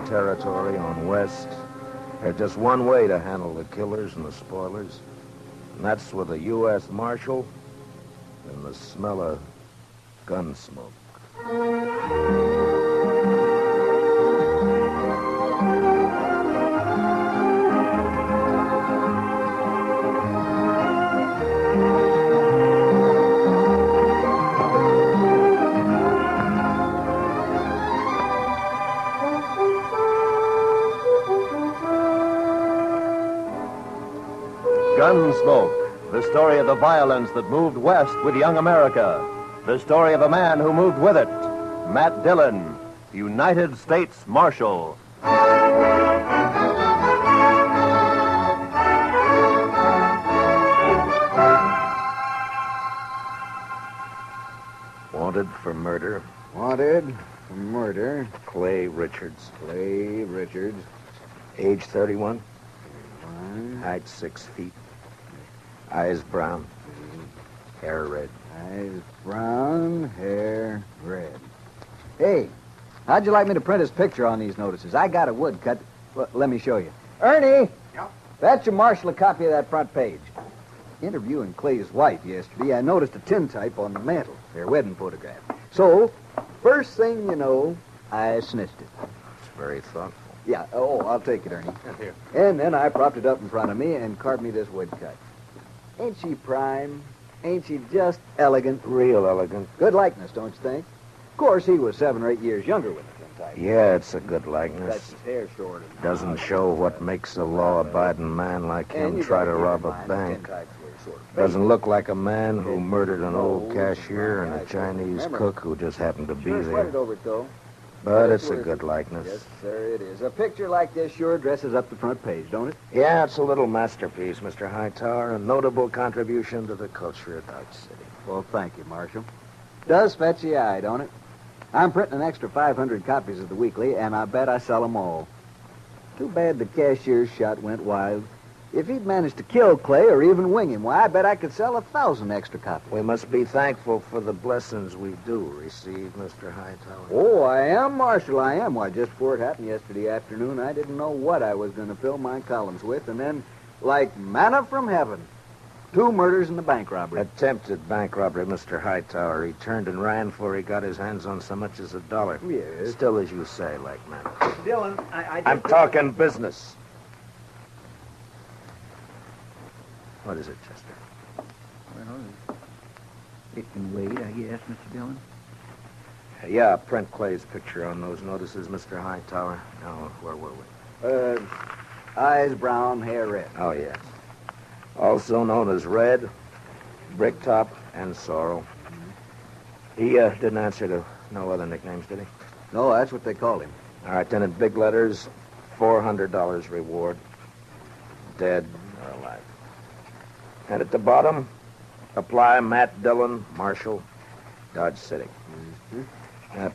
territory on west. There's just one way to handle the killers and the spoilers, and that's with a U.S. Marshal and the smell of Gunsmoke. Gunsmoke, the story of the violence that moved west with young America. The story of a man who moved with it. Matt Dillon, United States Marshal. Wanted for murder. Wanted for murder. Clay Richards. Clay Richards. Age 31. Height 6 feet. Eyes brown. Hair red. Eyes brown, hair red. Hey, how'd you like me to print his picture on these notices? I got a woodcut. Well, let me show you. Ernie! Yep? Fetch your Marshal a copy of that front page. Interviewing Clay's wife yesterday, I noticed a tintype on the mantel, their wedding photograph. So, first thing you know, I snitched it. It's very thoughtful. Yeah, I'll take it, Ernie. Here. And then I propped it up in front of me and carved me this woodcut. Ain't she prime? Ain't she just elegant? Real elegant. Good likeness, don't you think? Of course, he was 7 or 8 years younger with the tintype. Yeah, it's a good That's likeness. his hair short. and- Doesn't show what makes a law-abiding man like And him you try gotta to keep rob in a mind the bank. tintypes were sort of Doesn't fake. look like a man who murdered an old No, cashier and a I Chinese remember. cook who just happened to be Sure sweated there. over it, though. But Yes, it's a sir. good likeness. Yes, sir, it is. A picture like this sure dresses up the front page, don't it? Yeah, it's a little masterpiece, Mr. Hightower, a notable contribution to the culture of Dodge City. Well, thank you, Marshal. Does fetch the eye, don't it? I'm printing an extra 500 copies of the weekly, and I bet I sell them all. Too bad the cashier's shot went wild. If he'd managed to kill Clay or even wing him, why, I bet I could sell 1,000 extra copies. We must be thankful for the blessings we do receive, Mr. Hightower. Oh, I am, Marshal, I am. Why, just before it happened yesterday afternoon, I didn't know what I was going to fill my columns with, and then, like manna from heaven, 2 murders and a bank robbery. Attempted bank robbery, Mr. Hightower. He turned and ran before he got his hands on so much as $1. Yes. Still, as you say, like man. Dillon, I I'm talking business. What is it, Chester? Well, it can wait, I guess, Mr. Dillon. Yeah, print Clay's picture on those notices, Mr. Hightower. Now, where were we? Eyes brown, hair red. Oh, yes. Also known as Red, Bricktop, and Sorrel. He didn't answer to no other nicknames, did he? No, that's what they call him. All right, then in big letters, $400 reward. Dead or alive. And at the bottom, apply Matt Dillon, Marshal, Dodge City.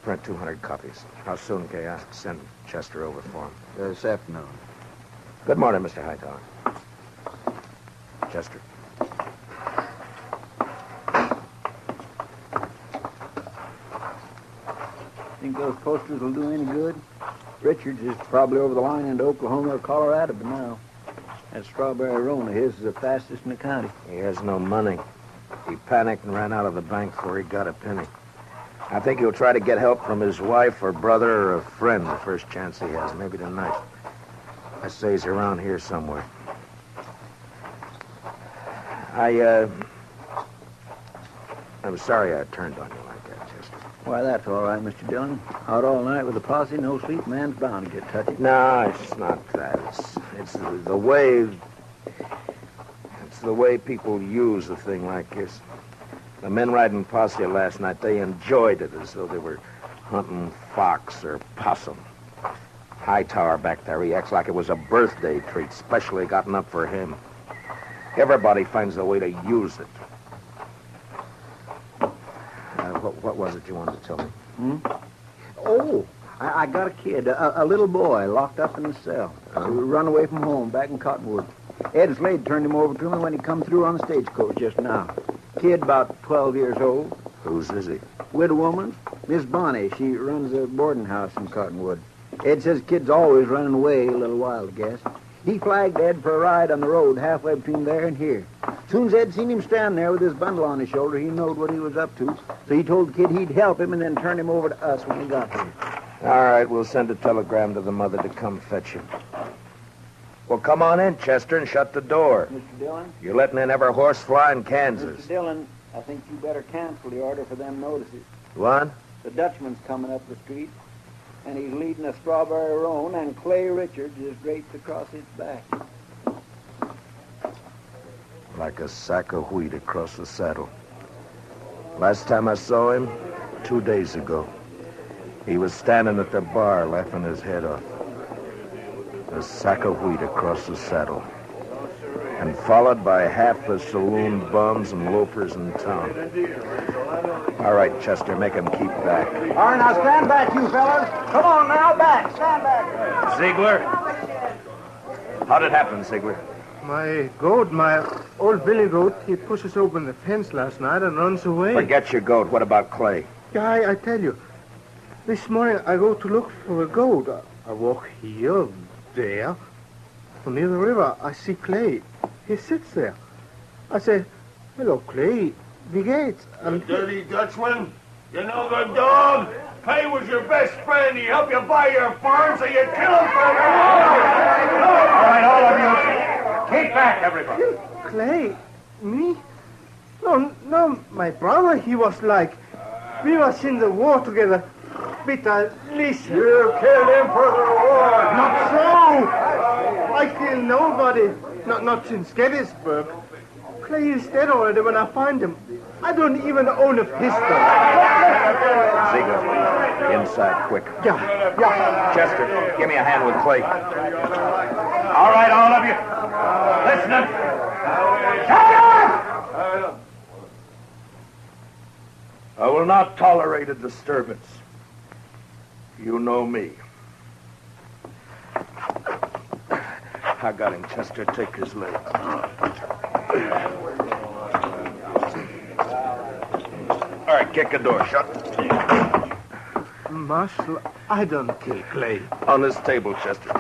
Print 200 copies. How soon can I send Chester over for him? This afternoon. Good morning, Mr. Hightower. Chester. Think those posters will do any good? Richards is probably over the line into Oklahoma or Colorado by now. That strawberry roan of his is the fastest in the county. He has no money. He panicked and ran out of the bank before he got a penny. I think he'll try to get help from his wife or brother or a friend the first chance he has, maybe tonight. I say he's around here somewhere. I'm sorry I turned on you like that, Chester. Why, that's all right, Mr. Dillon. Out all night with a posse, no sleep, man's bound to get touchy. No, it's not that. It's the way... It's the way people use a thing like this. The men riding posse last night, they enjoyed it as though they were hunting fox or possum. Hightower back there, he acts like it was a birthday treat, specially gotten up for him. Everybody finds a way to use it. What was it you wanted to tell me? Oh, I got a kid, a little boy, locked up in the cell. Run away from home back in Cottonwood. Ed Slade turned him over to me when he come through on the stagecoach just now. Kid about 12 years old. Whose is he? Widow woman, Miss Bonnie. She runs a boarding house in Cottonwood. Ed says kid's always running away a little wild, I guess. He flagged Ed for a ride on the road halfway between there and here. Soon as Ed seen him stand there with his bundle on his shoulder, he knowed what he was up to. So he told the kid he'd help him and then turn him over to us when he got here. All right, we'll send a telegram to the mother to come fetch him. Well, come on in, Chester, and shut the door. Mr. Dillon? You're letting in every horse fly in Kansas. Mr. Dillon, I think you better cancel the order for them notices. What? The Dutchman's coming up the street, and he's leading a strawberry roan, and Clay Richards is draped across his back. Like a sack of wheat across the saddle. Last time I saw him, 2 days ago, he was standing at the bar laughing his head off. A sack of wheat across the saddle. And followed by half the saloon bums and loafers in town. All right, Chester, make him keep back. All right, now stand back, you fellas. Come on now, back. Stand back. Ziegler? How'd it happen, Ziegler? My goat, my old billy goat, he pushes open the fence last night and runs away. Forget your goat. What about Clay? Yeah, I tell you. This morning I go to look for a goat. I walk here, there. From near the river, I see Clay. He sits there. I say, hello, Clay. Wie geht's? You dirty Dutchman. You no good dog. Clay was your best friend. He helped you buy your farm, so you killed him for your All right, all of you. Keep back, everybody. Clay? Me? No, my brother, he was like... We was in the war together. Peter, listen. You killed him for the reward. Not so! I kill nobody. Not since Gettysburg. Clay is dead already when I find him. I don't even own a pistol. Ziegler, inside, quick. Yeah. Chester, give me a hand with Clay. All right, all of you. Listen up. Shut up! I will not tolerate a disturbance. You know me. I got him, Chester. Take his leg. All right, kick the door shut. Marshal, I don't kill Clay. On this table, Chester.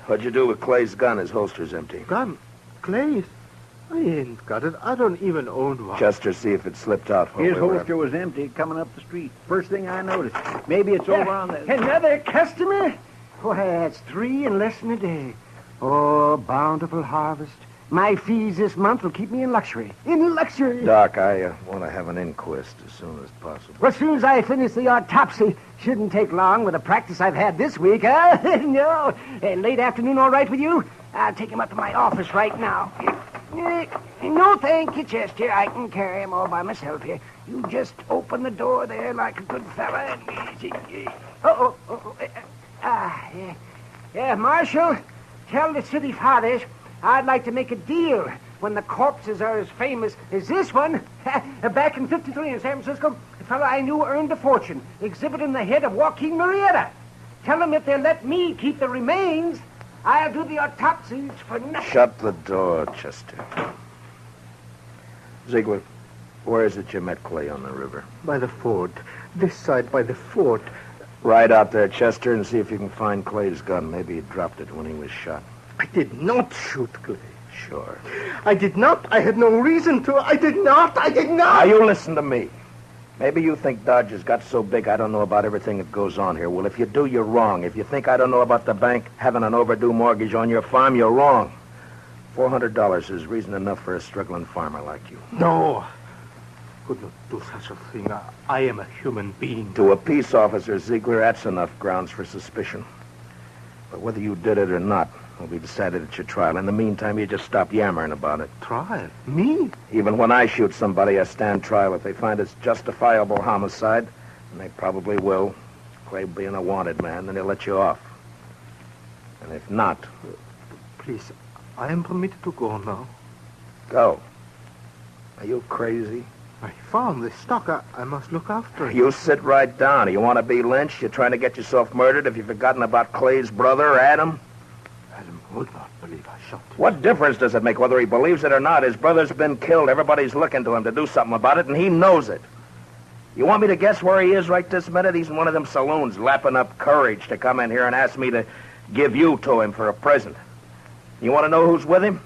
What'd you do with Clay's gun? His holster's empty. Gun? Clay's? I ain't got it. I don't even own one. Chester, see if it slipped out. His holster was empty coming up the street. First thing I noticed. Maybe it's over on the... Another customer? Why, that's 3 in less than a day. Oh, bountiful harvest. My fees this month will keep me in luxury. In luxury. Doc, I want to have an inquest as soon as possible. Well, as soon as I finish the autopsy, shouldn't take long with the practice I've had this week, huh? No. Late afternoon all right with you? I'll take him up to my office right now. No, thank you, Chester. I can carry him all by myself here. You just open the door there like a good fella and... Yeah, Marshal, tell the city fathers I'd like to make a deal when the corpses are as famous as this one. Back in 53 in San Francisco, a fellow I knew earned a fortune exhibiting the head of Joaquin Murrieta. Tell them if they'll let me keep the remains, I'll do the autopsies for nothing. Shut the door, Chester. Ziegler, where is it you met Clay on the river? By the fort. This side by the fort. Ride out there, Chester, and see if you can find Clay's gun. Maybe he dropped it when he was shot. I did not shoot Clay. Sure. I did not. I had no reason to. I did not. Now, you listen to me. Maybe you think Dodge has got so big I don't know about everything that goes on here. Well, if you do, you're wrong. If you think I don't know about the bank having an overdue mortgage on your farm, you're wrong. $400 is reason enough for a struggling farmer like you. No. Could not do such a thing. I am a human being. To a peace officer, Ziegler, that's enough grounds for suspicion. But whether you did it or not will be decided at your trial. In the meantime, you just stop yammering about it. Trial? Me? Even when I shoot somebody, I stand trial. If they find it's justifiable homicide, and they probably will, Clay being a wanted man, then they'll let you off. And if not... Please, I am permitted to go now. Go. Are you crazy? I found this stock. I must look after it. You sit right down. You want to be lynched? You're trying to get yourself murdered? Have you forgotten about Clay's brother, Adam? Adam would not believe I shot him. What difference does it make whether he believes it or not? His brother's been killed. Everybody's looking to him to do something about it, and he knows it. You want me to guess where he is right this minute? He's in one of them saloons lapping up courage to come in here and ask me to give you to him for a present. You want to know who's with him?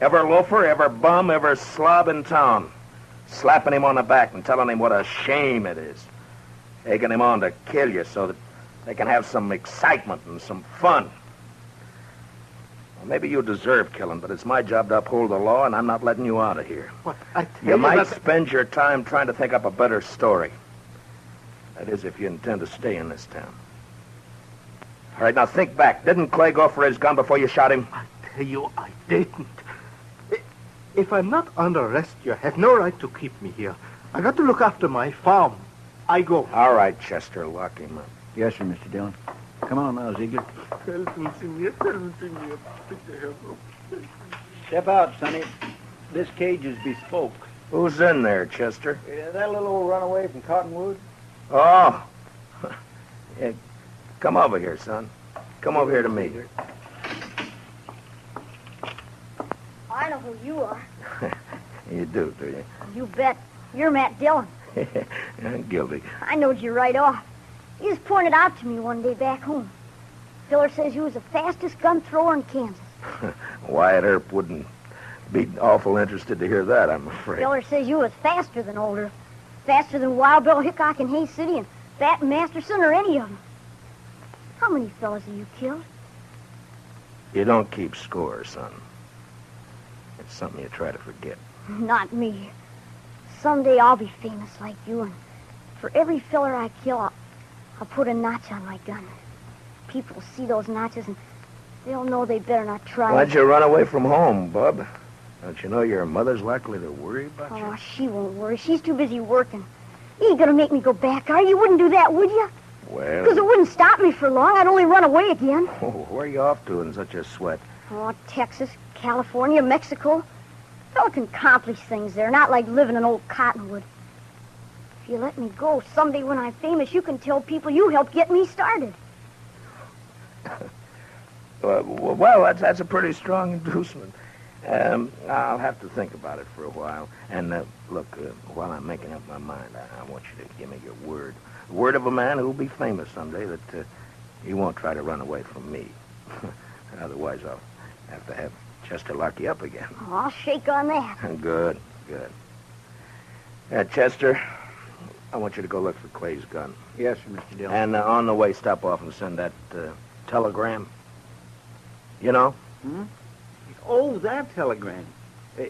Every loafer, every bum, every slob in town. Slapping him on the back and telling him what a shame it is. Taking him on to kill you so that they can have some excitement and some fun. Well, maybe you deserve killing, but it's my job to uphold the law, and I'm not letting you out of here. What? I tell You might that... spend your time trying to think up a better story. That is, if you intend to stay in this town. All right, now think back. Didn't Clay go for his gun before you shot him? I tell you, I didn't. If I'm not under arrest, you have no right to keep me here. I got to look after my farm. I go. All right, Chester, lock him up. Yes, sir, Mr. Dillon. Come on now, Ziegler. Step out, Sonny. This cage is bespoke. Who's in there, Chester? That little old runaway from Cottonwood? Oh. Yeah, come over here, son. Come over here to me. I know who you are. You do you? You bet. You're Matt Dillon. I'm guilty. I knowed you right off. You just pointed out to me one day back home. Filler says you was the fastest gun thrower in Kansas. Wyatt Earp wouldn't be awful interested to hear that, I'm afraid. Filler says you was faster than Older. Faster than Wild Bill Hickok in Hayes City and Fat Masterson or any of them. How many fellas have you killed? You don't keep score, son. It's something you try to forget. Not me. Someday I'll be famous like you, and for every filler I kill, I'll put a notch on my gun. People will see those notches, and they'll know they better not try. Why'd you run away from home, Bub? Don't you know your mother's likely to worry about you? Oh, she won't worry. She's too busy working. You ain't gonna make me go back, are you? You wouldn't do that, would you? Well... Because it wouldn't stop me for long. I'd only run away again. Oh, where are you off to in such a sweat? Oh, Texas, California, Mexico. Fella can accomplish things there, not like living in old Cottonwood. If you let me go, someday when I'm famous, you can tell people you helped get me started. Well, that's a pretty strong inducement. I'll have to think about it for a while. And, look, while I'm making up my mind, I want you to give me your word. The word of a man who'll be famous someday that he won't try to run away from me. Otherwise, I'll have to have Chester lock you up again. Oh, I'll shake on that. Good. Chester, I want you to go look for Clay's gun. Yes, sir, Mr. Dillon. And on the way, stop off and send that telegram. You know? Hmm? Oh, that telegram.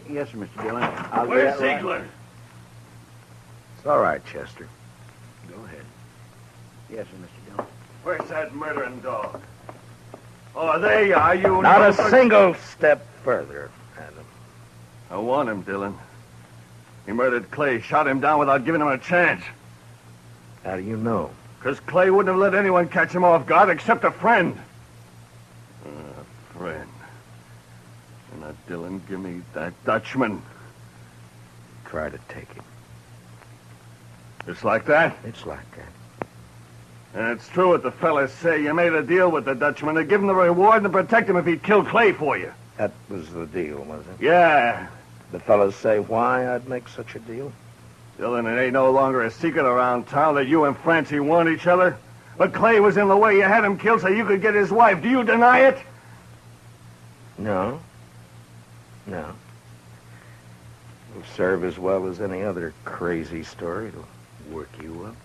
Yes, sir, Mr. Dillon. I'll do Where's that right. Ziegler? It's all right, Chester. Go ahead. Yes, sir, Mr. Dillon. Where's that murdering dog? Oh, there you are, you... Not a loafer. single step further, Adam. I want him, Dillon. He murdered Clay, shot him down without giving him a chance. How do you know? Because Clay wouldn't have let anyone catch him off guard except a friend. A friend. And now, Dillon, give me that Dutchman. Try to take him. Just like that? It's like that. And it's true what the fellas say. You made a deal with the Dutchman to give him the reward and to protect him if he'd kill Clay for you. That was the deal, was it? Yeah. The fellas say why I'd make such a deal? Dillon, it ain't no longer a secret around town that you and Francie want each other. But Clay was in the way. You had him killed so you could get his wife. Do you deny it? No. It'll serve as well as any other crazy story. It'll work you up.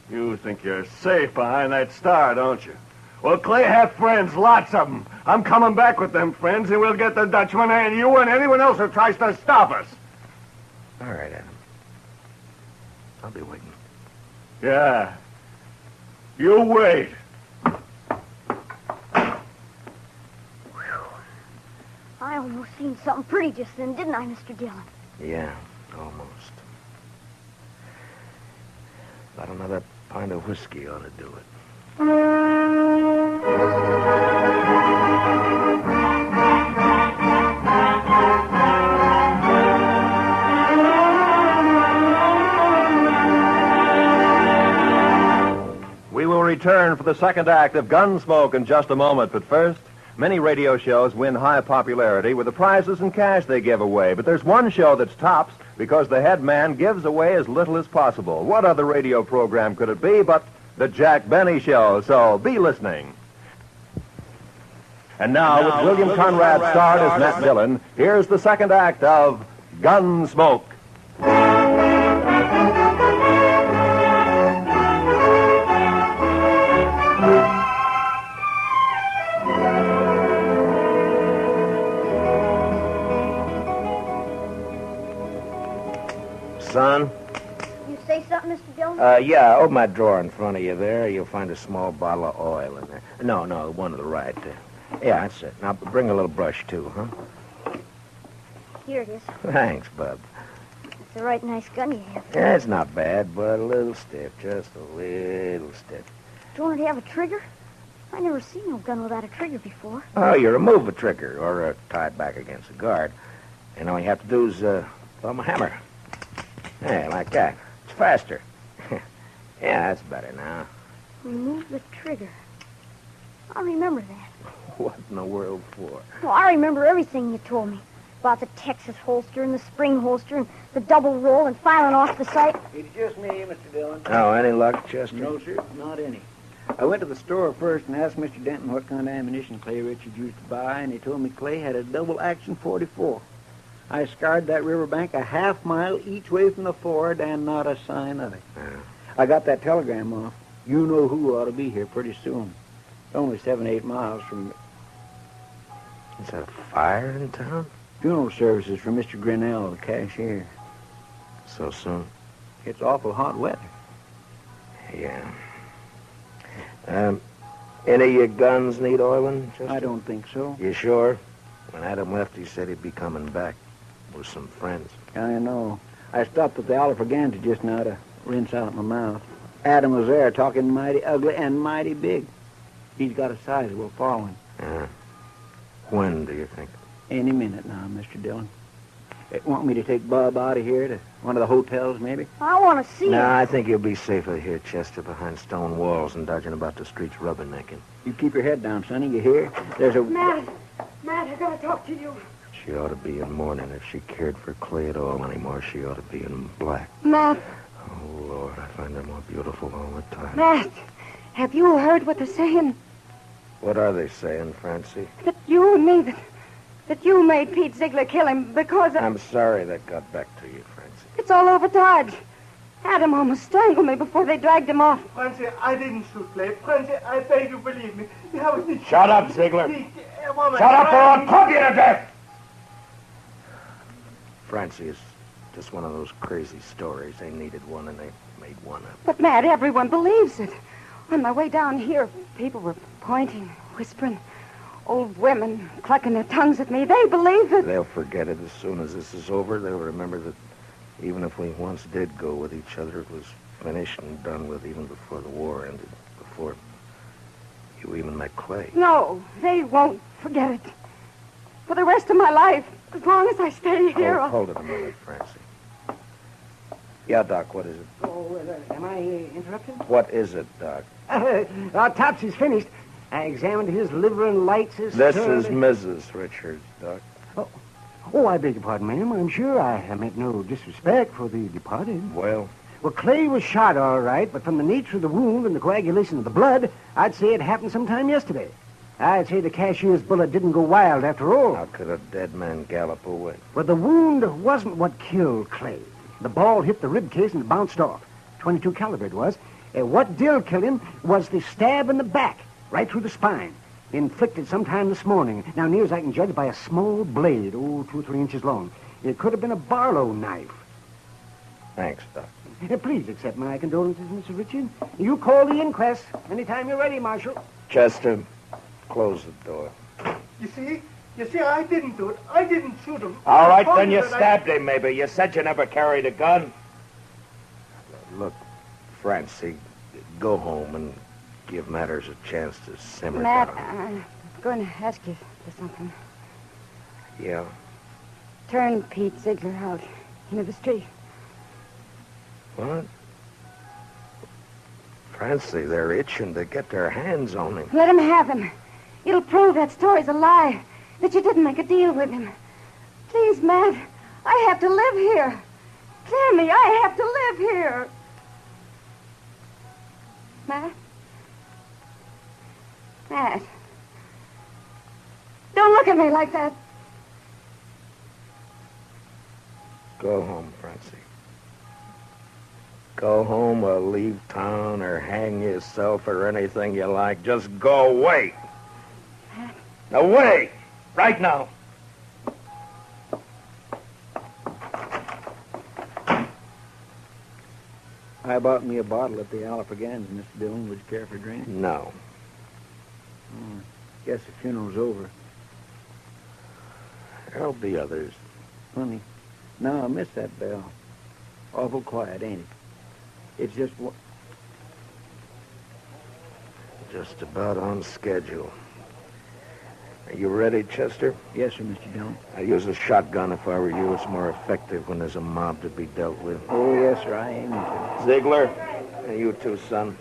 You think you're safe behind that star, don't you? Well, Clay had friends, lots of them. I'm coming back with them friends, and we'll get the Dutchman and you and anyone else who tries to stop us. All right, Adam. I'll be waiting. Yeah. You wait. I almost seen something pretty just then, didn't I, Mr. Dillon? Yeah, almost. About another pint of whiskey ought to do it. We will return for the second act of Gunsmoke in just a moment, but first, many radio shows win high popularity with the prizes and cash they give away, but there's one show that's tops because the head man gives away as little as possible. What other radio program could it be but the Jack Benny Show? So be listening. And now, with William Conrad starred as Matt Dillon, here's the second act of Gunsmoke. Son? You say something, Mr. Dillon? Yeah, open that drawer in front of you there. You'll find a small bottle of oil in there. No, the one to the right there. Yeah, that's it. Now, bring a little brush, too, huh? Here it is. Thanks, bub. It's a right nice gun you have. Yeah, it's not bad, but a little stiff. Just a little stiff. Don't it have a trigger? I never seen no gun without a trigger before. Oh, you remove the trigger or tie it back against the guard. And all you have to do is thumb a hammer. Yeah, like that. It's faster. Yeah, that's better now. Remove the trigger. I'll remember that. What in the world for? Well, I remember everything you told me. About the Texas holster and the spring holster and the double roll and filing off the sight. It's just me, Mr. Dillon. Oh, any luck, Chester? No, sir, not any. I went to the store first and asked Mr. Denton what kind of ammunition Clay Richards used to buy, and he told me Clay had a double-action 44. I scoured that riverbank a half mile each way from the ford, and not a sign of it. Yeah. I got that telegram off. You know who ought to be here pretty soon. It's only 7-8 miles from... Is that a fire in town? Funeral services for Mr. Grinnell, the cashier. So soon? It's awful hot weather. Yeah. Any of your guns need oiling, Chester? I don't think so. You sure? When Adam left, he said he'd be coming back with some friends. I know. I stopped at the Oliver Ganta just now to rinse out my mouth. Adam was there talking mighty ugly and mighty big. He's got a sizable following. When do you think? Any minute now, Mr. Dillon. Want me to take Bub out of here to one of the hotels, maybe? I want to see No, it. I think you'll be safer here, Chester, behind stone walls and dodging about the streets rubbernecking. You keep your head down, Sonny. You hear? There's a... Matt, I gotta talk to you. She ought to be in mourning. If she cared for Clay at all anymore, she ought to be in black. Matt, Oh, Lord, I find her more beautiful all the time. Matt, have you heard what they're saying? What are they saying, Francie? That you and me, that you made Pete Ziegler kill him because I'm sorry that got back to you, Francie. it's all over Dodge. Adam almost strangled me before they dragged him off. Francie, I didn't shoot Clay. Francie, I beg you, believe me. Shut up, Ziegler. Shut Shut up or I'll club you to death! Francie, it's just one of those crazy stories. They needed one and they made one up. But, Matt, everyone believes it. On my way down here, people were pointing, whispering. Old women clucking their tongues at me. They believe it. They'll forget it as soon as this is over. They'll remember that even if we once did go with each other, it was finished and done with even before the war ended, before you even met Clay. No, they won't forget it. For the rest of my life, as long as I stay here. Hold it a minute, Francie. Yeah, Doc, what is it? Oh, am I interrupted? What is it, Doc? Topsy's finished. I examined his liver and lights. This is Mrs. Richards, Doc. Oh, I beg your pardon, ma'am. I'm sure I meant no disrespect for the departed. Well, Clay was shot all right, but from the nature of the wound and the coagulation of the blood, I'd say it happened sometime yesterday. I'd say the cashier's bullet didn't go wild after all. how could a dead man gallop away? But the wound wasn't what killed Clay. The ball hit the rib case and it bounced off. 22 caliber it was. What did kill him was the stab in the back, right through the spine, inflicted sometime this morning. Now, near as I can judge, by a small blade, 2 or 3 inches long. It could have been a Barlow knife. Thanks, Doc. Please accept my condolences, Mr. Richard. You call the inquest anytime you're ready, Marshal. Chester, close the door. You see, I didn't do it. I didn't shoot him. All right, I told then you that I- stabbed him, maybe. You said you never carried a gun. Look, Francie, go home and give matters a chance to simmer Matt, down. I'm going to ask you for something. Yeah? Turn Pete Ziegler out into the street. What? Francie, they're itching to get their hands on him. Let him have him. It'll prove that story's a lie, that you didn't make a deal with him. Please, Matt, I have to live here. Timmy, I have to live here. Matt? Matt. Don't look at me like that. Go home, Francie. Go home or leave town or hang yourself or anything you like. Just go away. Away! Right now. I bought me a bottle at the Alafragans, Mr. Dillon. Would you care for a drink? No. Guess the funeral's over. There'll be others. Funny. No, I missed that bell. Awful quiet, ain't it? It's just Just about on schedule. Are you ready, Chester? Yes, sir, Mr. Dillon. I use a shotgun if I were you. It's more effective when there's a mob to be dealt with. Oh, yes, sir, I aim to. Ziegler, and you too, son.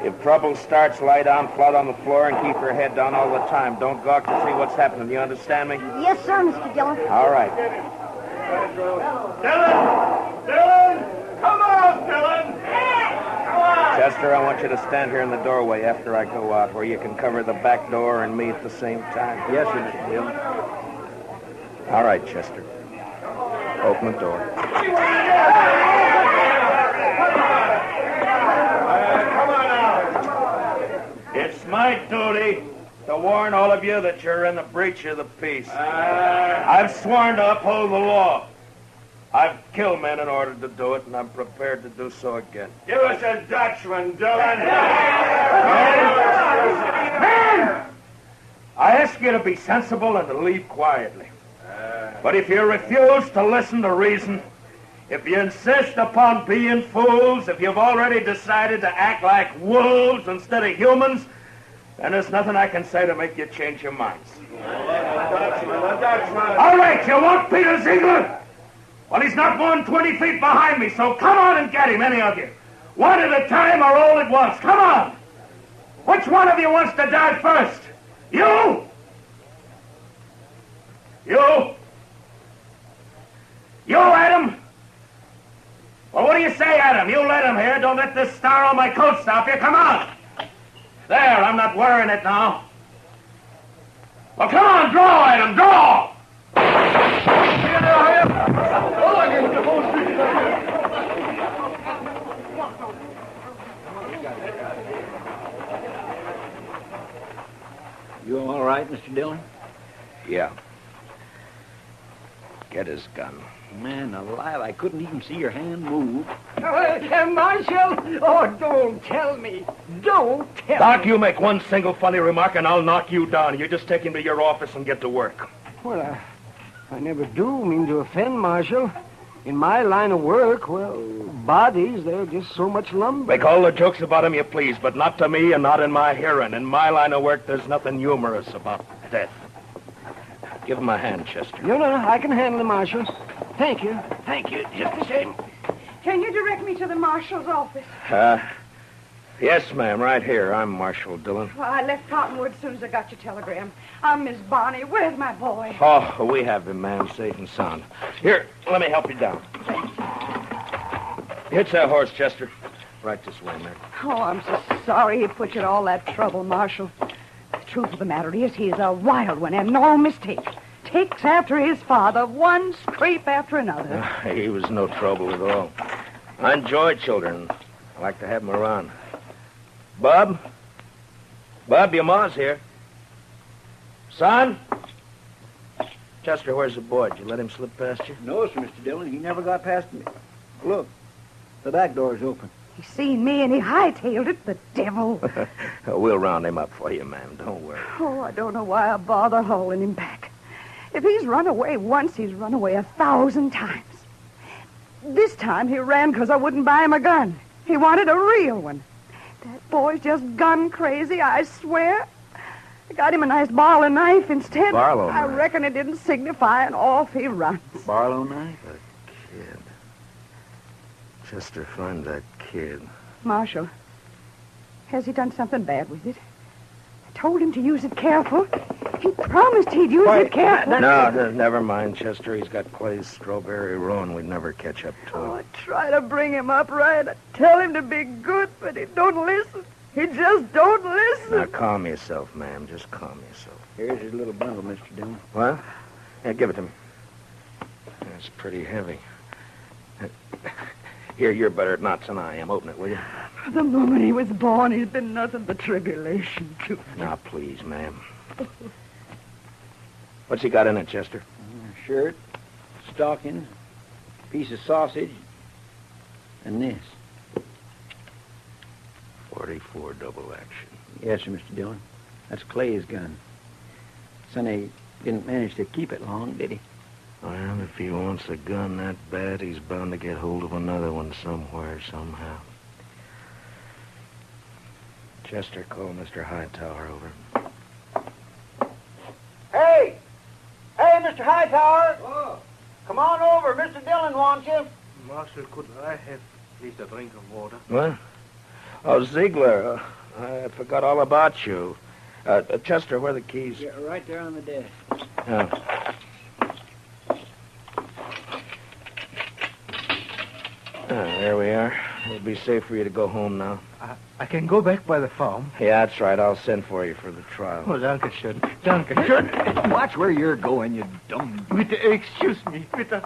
If trouble starts, lie down flat on the floor and keep your head down all the time. Don't gawk to see what's happening. You understand me? Yes, sir, Mr. Dillon. All right. Dillon! Dillon! Come on, Dillon! Come on! Chester, I want you to stand here in the doorway after I go out, where you can cover the back door and me at the same time. Yes, sir, Mr. Dillon. All right, Chester. Open the door. Come on out. It's my duty to warn all of you that you're in the breach of the peace. I've sworn to uphold the law. I've killed men in order to do it, and I'm prepared to do so again. Give us a Dutchman, Dillon. Men! I ask you to be sensible and to leave quietly. But if you refuse to listen to reason, if you insist upon being fools, if you've already decided to act like wolves instead of humans, then there's nothing I can say to make you change your minds. A Dutchman. All right, you want Peter Ziegler? Well, he's not more than 20 feet behind me, so come on and get him, any of you. One at a time or all at once. Come on. Which one of you wants to die first? You? You? You, Adam? Well, what do you say, Adam? You let him here. Don't let this star on my coat stop you. Come on. There, I'm not wearing it now. Well, come on, draw, Adam, draw. You all right, Mr. Dillon? Yeah. Get his gun. Man alive, I couldn't even see your hand move. Marshal! Oh, don't tell me. Don't tell Doc, me. you make one single funny remark and I'll knock you down. You just take him to your office and get to work. Well, I never do mean to offend, Marshal. In my line of work, well, bodies, they're just so much lumber. Make all the jokes about him you please, but not to me and not in my hearing. In my line of work, there's nothing humorous about death. Give him a hand, Chester. No, I can handle it, Marshal. Thank you. Thank you. Just the same. Can you direct me to the marshal's office? Yes, ma'am, right here. I'm Marshal Dillon. Well, I left Cottonwood as soon as I got your telegram. I'm Miss Bonnie. Where's my boy? Oh, we have him, ma'am, safe and sound. Here, let me help you down. Hitch that horse, Chester. Right this way, ma'am. Oh, I'm so sorry he put you in all that trouble, Marshal. The truth of the matter is he's a wild one and no mistake. Takes after his father, one scrape after another. He was no trouble at all. I enjoy children. I like to have them around. Bob? Bob, your ma's here. Son? Chester, where's the boy? Did you let him slip past you? No, sir, Mr. Dillon. He never got past me. Look, the back door's open. He seen me and he hightailed it, the devil. We'll round him up for you, ma'am. Don't worry. Oh, I don't know why I bother hauling him back. If he's run away once, he's run away 1,000 times. This time he ran because I wouldn't buy him a gun. He wanted a real one. That boy's just gun crazy, I swear. I got him a nice Barlow knife instead. Barlow I knife? reckon it didn't signify, and off he runs. Barlow knife? A kid. Chester, find that kid. Marshal, has he done something bad with it? I told him to use it careful. He promised he'd use it carefully. No, never mind, Chester. He's got Clay's strawberry roll, and we'd never catch up to him. Oh, I try to bring him up right. I tell him to be good, but he don't listen. He just don't listen. Now, calm yourself, ma'am. Just calm yourself. Here's his little bundle, Mr. Dillon. What? Yeah, give it to me. That's pretty heavy. Here, you're better at knots than I am. Open it, will you? From the moment he was born, he's been nothing but tribulation to me. Now, please, ma'am. What's he got in it, Chester? Shirt, stockings, piece of sausage, and this. 44 double action. Yes, sir, Mr. Dillon. That's Clay's gun. Sonny didn't manage to keep it long, did he? Well, if he wants a gun that bad, he's bound to get hold of another one somewhere, somehow. Chester, call Mr. Hightower over. Hey! Hey, Mr. Hightower! Oh. Come on over. Mr. Dillon wants you. Marshal, could I have please a drink of water? What? Oh, Ziegler, I forgot all about you. Chester, where are the keys? Yeah, right there on the desk. There we are. It'll be safe for you to go home now. I can go back by the farm. Yeah, that's right. I'll send for you for the trial. Oh, danke schön. Danke schön. Watch where you're going, you dumb... Excuse me. Bitte.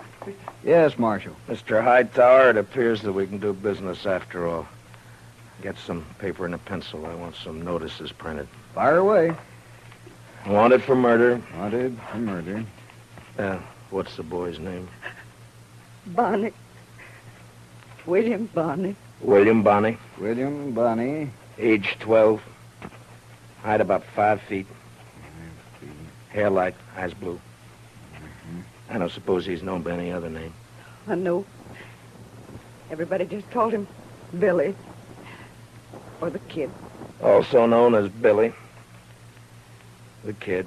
Yes, Marshal. Mr. Hightower, it appears that we can do business after all. Get some paper and a pencil. I want some notices printed. Fire away. Wanted for murder. Wanted for murder. What's the boy's name? Bonnie. William Bonnie. William Bonnie. William Bonnie. Age 12. Height about 5 feet. Hair light, eyes blue. I don't suppose he's known by any other name. I know. Everybody just called him Billy. Or the Kid. Also known as Billy. The Kid.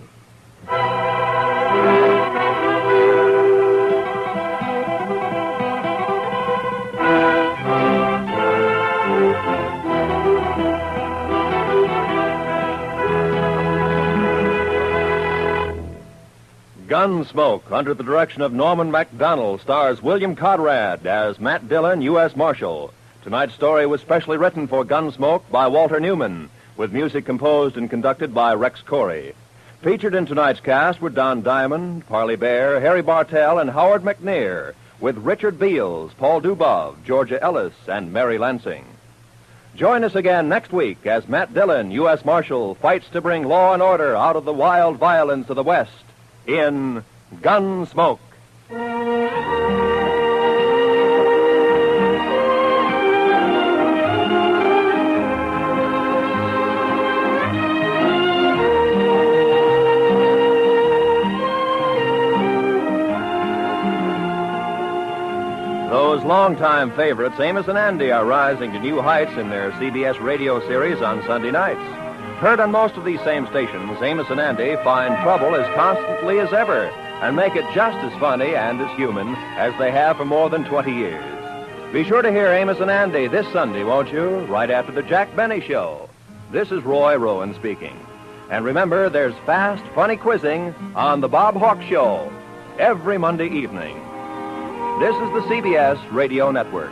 Gunsmoke, under the direction of Norman MacDonald, stars William Conrad as Matt Dillon, U.S. Marshal. Tonight's story was specially written for Gunsmoke by Walter Newman, with music composed and conducted by Rex Corey. Featured in tonight's cast were Don Diamond, Parley Bear, Harry Bartell, and Howard McNear, with Richard Beals, Paul Dubov, Georgia Ellis, and Mary Lansing. Join us again next week as Matt Dillon, U.S. Marshal, fights to bring law and order out of the wild violence of the West in Gunsmoke. Those longtime favorites, Amos and Andy, are rising to new heights in their CBS radio series on Sunday nights. Heard on most of these same stations, Amos and Andy find trouble as constantly as ever and make it just as funny and as human as they have for more than 20 years. Be sure to hear Amos and Andy this Sunday, won't you? Right after the Jack Benny Show. This is Roy Rowan speaking. And remember, there's fast, funny quizzing on The Bob Hawk Show every Monday evening. This is the CBS Radio Network.